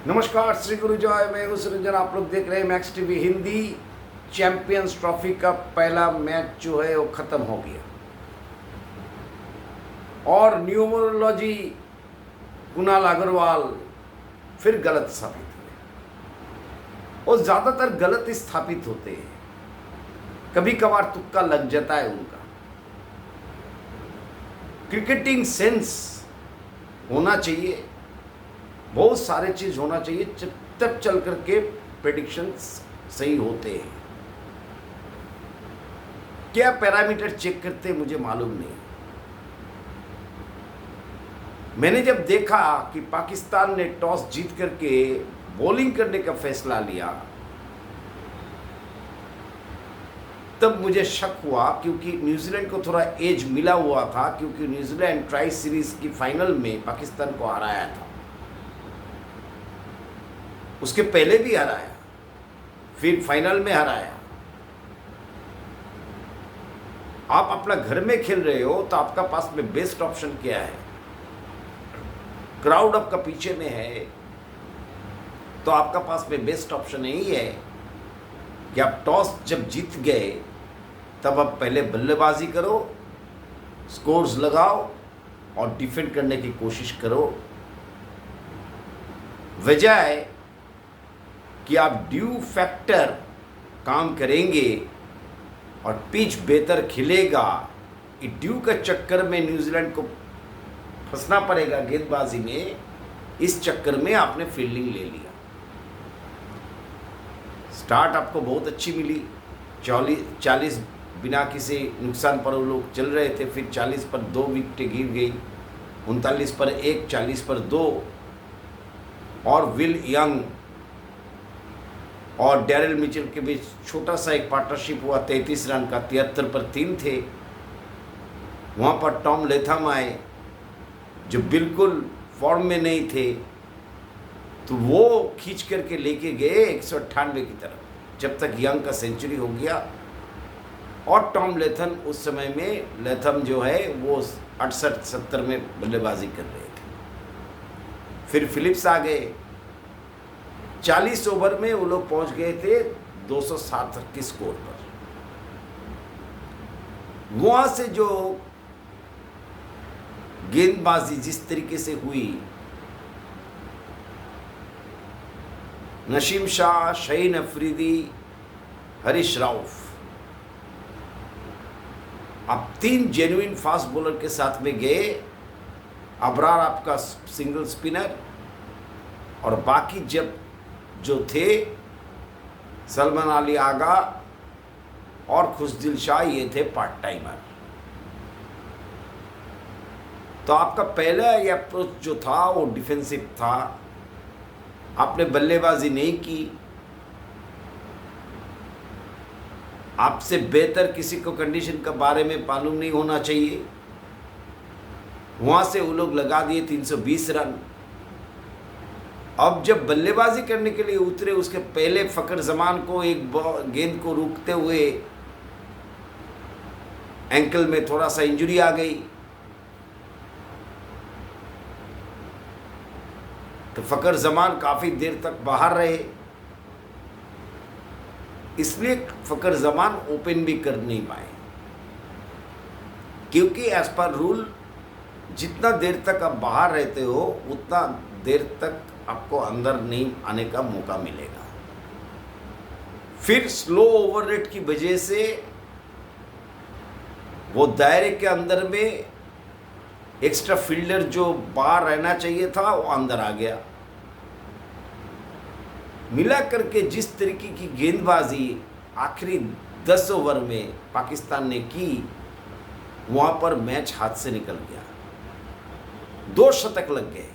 नमस्कार, श्री गुरु जय। मैं हूं सुरंजन। आप लोग देख रहे हैं max TV Hindi. Champions trophy का पहला मैच जो है वो खत्म हो गया और न्यूमरोलॉजी कुणाल अग्रवाल फिर गलत साबित हुए और ज़्यादातर गलत स्थापित होते हैं। कभी कभार तुक्का लग जाता है उनका। क्रिकेटिंग सेंस होना चाहिए, बहुत सारे चीज़ होना चाहिए, तब चल करके प्रेडिक्शंस सही होते हैं। क्या पैरामीटर चेक करते हैं मुझे मालूम नहीं। मैंने जब देखा कि पाकिस्तान ने टॉस जीत करके बॉलिंग करने का फैसला लिया, तब मुझे शक हुआ, क्योंकि न्यूजीलैंड को थोड़ा एज मिला हुआ था, क्योंकि न्यूजीलैंड ट्राई सीरीज की फाइनल में पाकिस्तान को हराया था। उसके पहले भी हराया, फिर फाइनल में हराया। आप अपना घर में खेल रहे हो तो आपका पास में बेस्ट ऑप्शन क्या है? क्राउड आपका पीछे में है तो आपका पास में बेस्ट ऑप्शन यही है कि आप टॉस जब जीत गए तब आप पहले बल्लेबाजी करो, स्कोर्स लगाओ और डिफेंड करने की कोशिश करो, बजाय कि आप ड्यू फैक्टर काम करेंगे और पिच बेहतर खिलेगा। ड्यू का चक्कर में न्यूजीलैंड को फंसना पड़ेगा गेंदबाजी में। इस चक्कर में आपने फील्डिंग ले लिया। स्टार्ट आपको बहुत अच्छी मिली, 40 बिना किसी नुकसान पर वो लोग चल रहे थे। फिर 40 पर 2 विकेटें गिर गई, 39 पर 1, 40 पर 2 और विल यंग और डैरिल मिचेल के बीच छोटा सा एक पार्टनरशिप हुआ 33 रन का। 73 पर 3 थे। वहाँ पर टॉम लेथम आए जो बिल्कुल फॉर्म में नहीं थे, तो वो खींच करके लेके गए 198 की तरफ, जब तक यंग का सेंचुरी हो गया। और टॉम लेथम उस समय में, लेथम जो है वो 68-70 में बल्लेबाजी कर रहे थे। फिर फिलिप्स आ गए। 40 ओवर में वो लोग पहुंच गए थे 260 के स्कोर पर। वहां से जो गेंदबाजी जिस तरीके से हुई, नसीम शाह, शाहीन अफरीदी, हरीश राउफ, अब 3 जेन्युइन फास्ट बॉलर के साथ में गए। अबरार आपका सिंगल स्पिनर और बाकी जब जो थे सलमान अली आगा और खुशदिल शाह, ये थे पार्ट टाइमर। तो आपका पहला अप्रोच जो था वो डिफेंसिव था। आपने बल्लेबाजी नहीं की। आपसे बेहतर किसी को कंडीशन के बारे में मालूम नहीं होना चाहिए। वहां से वो लोग लगा दिए 320 रन। अब जब बल्लेबाजी करने के लिए उतरे, उसके पहले फकर जमान को एक गेंद को रोकते हुए एंकल में थोड़ा सा इंजरी आ गई, तो फकर जमान काफ़ी देर तक बाहर रहे। इसलिए फकर जमान ओपन भी कर नहीं पाए, क्योंकि एज पर रूल जितना देर तक आप बाहर रहते हो उतना देर तक आपको अंदर नहीं आने का मौका मिलेगा। फिर स्लो ओवर रेट की वजह से वो दायरे के अंदर में एक्स्ट्रा फील्डर जो बाहर रहना चाहिए था वो अंदर आ गया। मिला करके जिस तरीके की गेंदबाजी आखिरी 10 ओवर में पाकिस्तान ने की, वहाँ पर मैच हाथ से निकल गया। 2 शतक लग गए।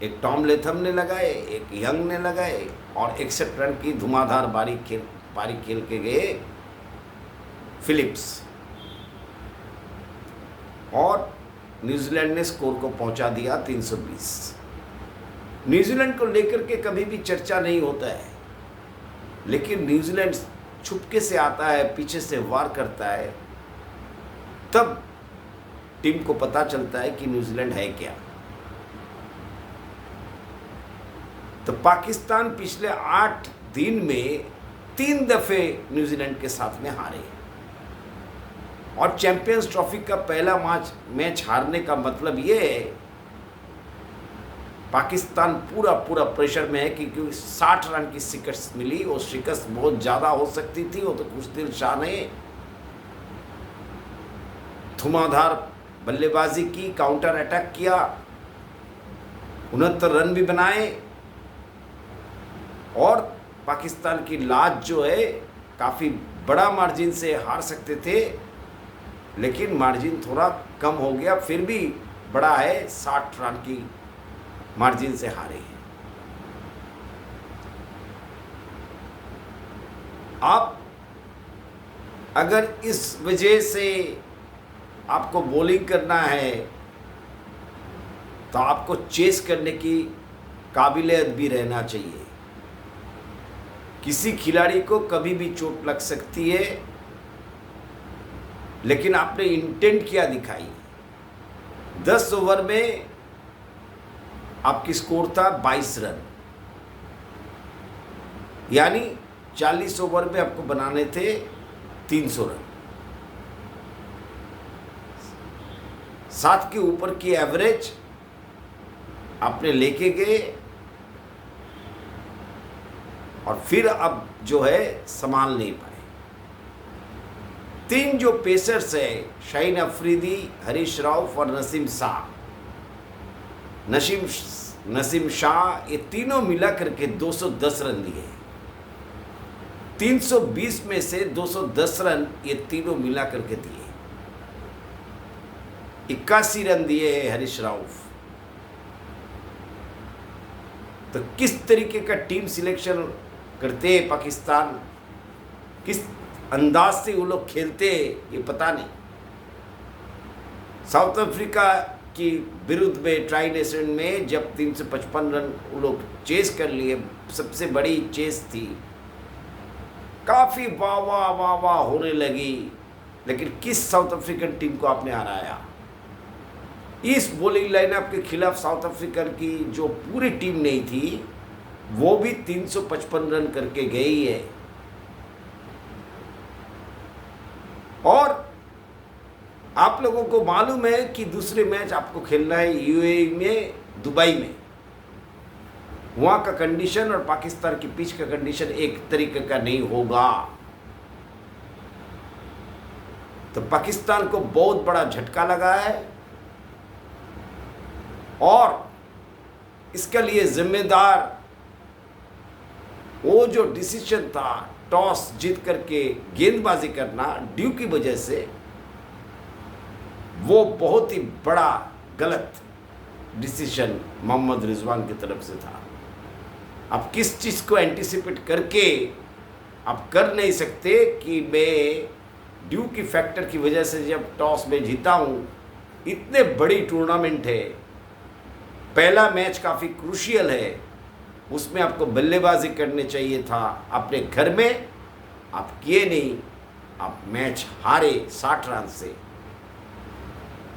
एक टॉम लेथम ने लगाए, एक यंग ने लगाए और 61 रन की धुआंधार पारी खेल के गए फिलिप्स। और न्यूजीलैंड ने स्कोर को पहुंचा दिया 320। न्यूजीलैंड को लेकर के कभी भी चर्चा नहीं होता है, लेकिन न्यूजीलैंड छुपके से आता है, पीछे से वार करता है, तब टीम को पता चलता है कि न्यूजीलैंड है क्या। तो पाकिस्तान पिछले 8 दिन में 3 दफ़े न्यूजीलैंड के साथ में हारे और चैंपियंस ट्रॉफी का पहला मैच हारने का मतलब ये है पाकिस्तान पूरा प्रेशर में है क्योंकि 60 रन की शिकस्त मिली। वो शिकस्त बहुत ज़्यादा हो सकती थी। वो तो खुशदिल शाह ने धुआंधार बल्लेबाजी की, काउंटर अटैक किया, 69 रन भी बनाए और पाकिस्तान की लाज जो है काफ़ी बड़ा मार्जिन से हार सकते थे, लेकिन मार्जिन थोड़ा कम हो गया। फिर भी बड़ा है, 60 रन की मार्जिन से हारे हैं। आप अगर इस वजह से आपको बॉलिंग करना है तो आपको चेस करने की काबिलियत भी रहना चाहिए। किसी खिलाड़ी को कभी भी चोट लग सकती है, लेकिन आपने इंटेंट क्या दिखाई। 10 ओवर में आपकी स्कोर था 22 रन, यानी 40 ओवर में आपको बनाने थे 300 रन। 7 के ऊपर की एवरेज आपने लेके गए और फिर अब जो है संभाल नहीं पाए। 3 जो पेसर्स है, शाहीन अफरीदी, हरीश राउफ और नसीम शाह, ये तीनों मिला करके 210 रन दिए। 320 में से 210 रन ये तीनों मिला करके दिए। 81 रन दिए हैं हरीश राउफ। तो किस तरीके का टीम सिलेक्शन करते हैं पाकिस्तान, किस अंदाज से वो लोग खेलते हैं ये पता नहीं। साउथ अफ्रीका की विरुद्ध में ट्राई नेशन में जब 355 रन वो लोग चेस कर लिए, सबसे बड़ी चेस थी, काफ़ी वाह होने लगी, लेकिन किस साउथ अफ्रीकन टीम को आपने हराया। इस बॉलिंग लाइनअप के खिलाफ साउथ अफ्रीका की जो पूरी टीम नहीं थी वो भी 355 रन करके गई है। और आप लोगों को मालूम है कि दूसरे मैच आपको खेलना है यूएई में, दुबई में। वहाँ का कंडीशन और पाकिस्तान की पिच का कंडीशन एक तरीके का नहीं होगा। तो पाकिस्तान को बहुत बड़ा झटका लगा है और इसके लिए जिम्मेदार वो जो डिसीजन था टॉस जीत करके गेंदबाजी करना ड्यू की वजह से, वो बहुत ही बड़ा गलत डिसीजन मोहम्मद रिजवान की तरफ से था। आप किस चीज़ को एंटिसिपेट करके आप कर नहीं सकते कि मैं ड्यू की फैक्टर की वजह से जब टॉस में जीता हूँ। इतने बड़ी टूर्नामेंट है, पहला मैच काफ़ी क्रूशियल है, उसमें आपको बल्लेबाजी करने चाहिए था अपने घर में, आप किए नहीं, आप मैच हारे 60 रन से।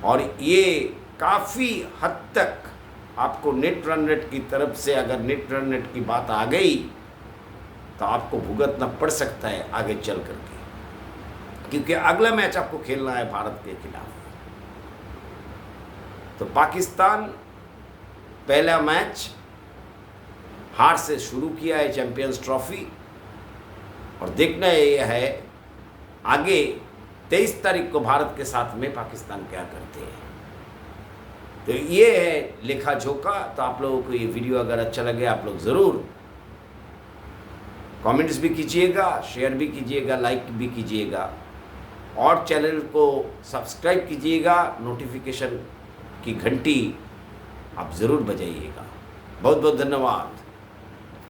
और ये काफ़ी हद तक आपको नेट रन रेट की तरफ से, अगर नेट रन रेट की बात आ गई तो आपको भुगतना पड़ सकता है आगे चल करके, क्योंकि अगला मैच आपको खेलना है भारत के खिलाफ। तो पाकिस्तान पहला मैच हार से शुरू किया है चैंपियंस ट्रॉफी, और देखना यह है आगे 23 तारीख को भारत के साथ में पाकिस्तान क्या करते हैं। तो ये है लेखा जोखा। तो आप लोगों को ये वीडियो अगर अच्छा लगे आप लोग ज़रूर कमेंट्स भी कीजिएगा, शेयर भी कीजिएगा, लाइक भी कीजिएगा और चैनल को सब्सक्राइब कीजिएगा। नोटिफिकेशन की घंटी आप ज़रूर बजाइएगा। बहुत बहुत धन्यवाद।